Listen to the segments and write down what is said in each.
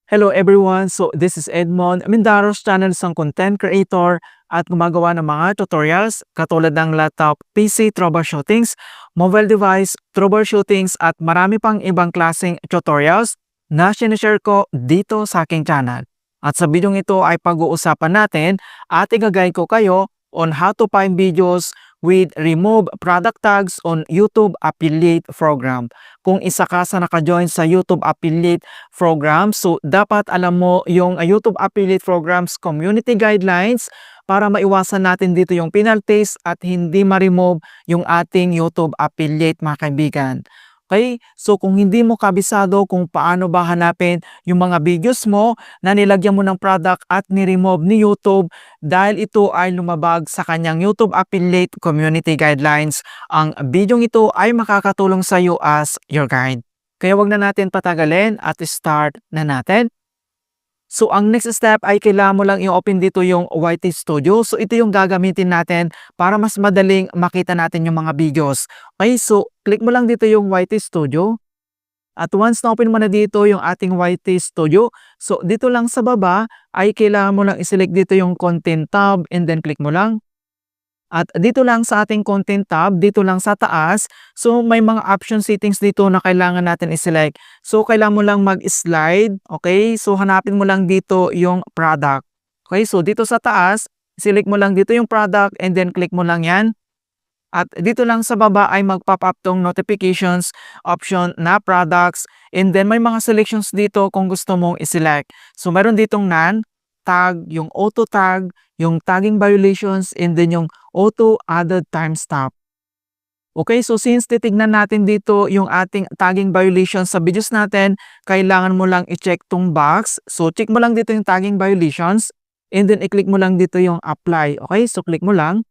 Hello everyone! So this is Edmond Mindaros, channel isang content creator at gumagawa ng mga tutorials katulad ng laptop, PC troubleshootings, mobile device troubleshootings at marami pang ibang klaseng tutorials na sinishare ko dito sa aking channel. At sa video ito ay pag-uusapan natin at igagay ko kayo on how to find videos with remove product tags on YouTube affiliate program. Kung isa ka sa naka-join sa YouTube affiliate program, so dapat alam mo yung YouTube affiliate programs community guidelines para maiwasan natin dito yung penalties at hindi ma-remove yung ating YouTube affiliate, mga kaibigan. Okay? So kung hindi mo kabisado kung paano ba hanapin yung mga videos mo na nilagyan mo ng product at ni-remove ni YouTube dahil ito ay lumabag sa kanyang YouTube affiliate community guidelines, ang video ito ay makakatulong sa iyo as your guide. Kaya wag na natin patagalin at start na natin. So, ang next step ay kailangan mo lang i-open dito yung YT Studio. So, ito yung gagamitin natin para mas madaling makita natin yung mga videos. Okay, so click mo lang dito yung YT Studio. At once na-open mo na dito yung ating YT Studio, so dito lang sa baba ay kailangan mo lang i-select dito yung Content tab and then click mo lang. At dito lang sa ating Content tab, dito lang sa taas, so may mga option settings dito na kailangan natin i-select. So kailangan mo lang mag-slide, okay? So hanapin mo lang dito yung product. Okay, so dito sa taas, select mo lang dito yung product and then click mo lang yan. At dito lang sa baba ay mag-pop up tong notifications option na products and then may mga selections dito kung gusto mong i-select. So meron ditong none, tag, yung auto tag, yung tagging violations, and then yung auto added timestamp. Okay, so since titignan natin dito yung ating tagging violations sa videos natin, kailangan mo lang i-check tong box. So check mo lang dito yung tagging violations and then i-click mo lang dito yung apply. Okay, so click mo lang.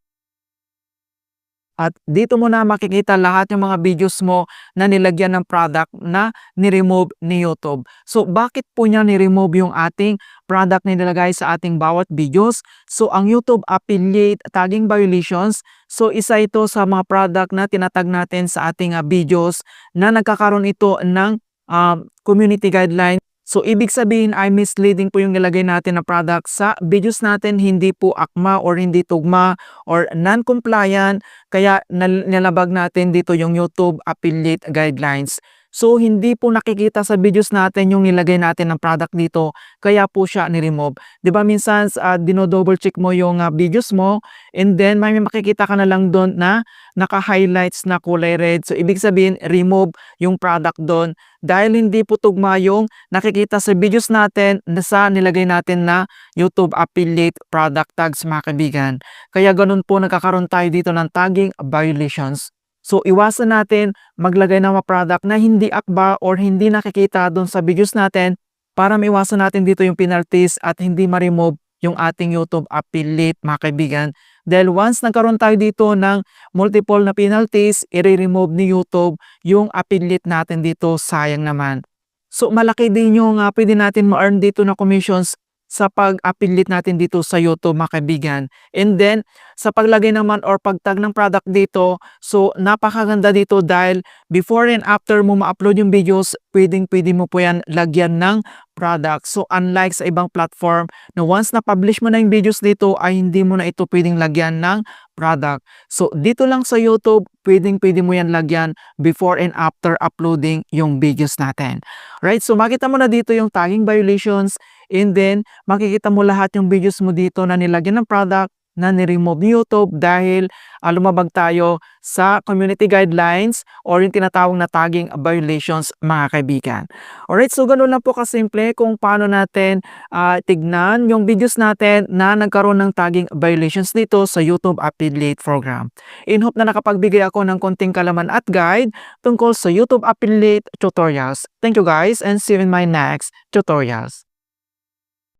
At dito mo na makikita lahat yung mga videos mo na nilagyan ng product na ni-remove ni YouTube. So, bakit po niya ni-remove yung ating product na nilagay sa ating bawat videos? So, ang YouTube affiliate tagging violations, so isa ito sa mga product na tinatag natin sa ating videos na nagkakaroon ito ng community guideline. So, ibig sabihin ay misleading po yung nilagay natin na product sa videos natin, hindi po akma or hindi tugma or non-compliant, kaya nilabag natin dito yung YouTube affiliate guidelines. So, hindi po nakikita sa videos natin yung nilagay natin ng product dito, kaya po siya ni-remove. Di ba minsan dino-double check mo yung videos mo and then may makikita ka na lang doon na naka-highlights na kulay red. So, ibig sabihin, remove yung product doon dahil hindi po tugma yung nakikita sa videos natin na sa nilagay natin na YouTube affiliate product tags, mga kaibigan. Kaya ganun po nagkakaroon tayo dito ng tagging violations. So, iwasan natin maglagay ng mga product na hindi akba or hindi nakikita doon sa videos natin para maiwasan natin dito yung penalties at hindi ma-remove yung ating YouTube affiliate, mga kaibigan. Dahil once nagkaroon tayo dito ng multiple na penalties, i-remove ni YouTube yung affiliate natin dito, sayang naman. So, malaki din yung pwede natin ma-earn dito na commissions sa pag-affiliate natin dito sa YouTube, mga kaibigan. And then, sa paglagay naman or pagtag ng product dito, so napakaganda dito dahil before and after mo ma-upload yung videos, pwede mo po yan lagyan ng product. So, unlike sa ibang platform na once na-publish mo na yung videos dito, ay hindi mo na ito pwedeng lagyan ng product. So, dito lang sa YouTube, pwede mo yan lagyan before and after uploading yung videos natin. Right? So, makita mo na dito yung tagging violations and then makikita mo lahat yung videos mo dito na nilagyan ng product na ni-remove ni YouTube dahil lumabag tayo sa community guidelines or yung tinatawag na tagging violations, mga kaibigan. Alright, so ganun lang po kasimple kung paano natin tignan yung videos natin na nagkaroon ng tagging violations dito sa YouTube affiliate program. In hope na nakapagbigay ako ng konting kalaman at guide tungkol sa YouTube affiliate tutorials. Thank you guys and see you in my next tutorials.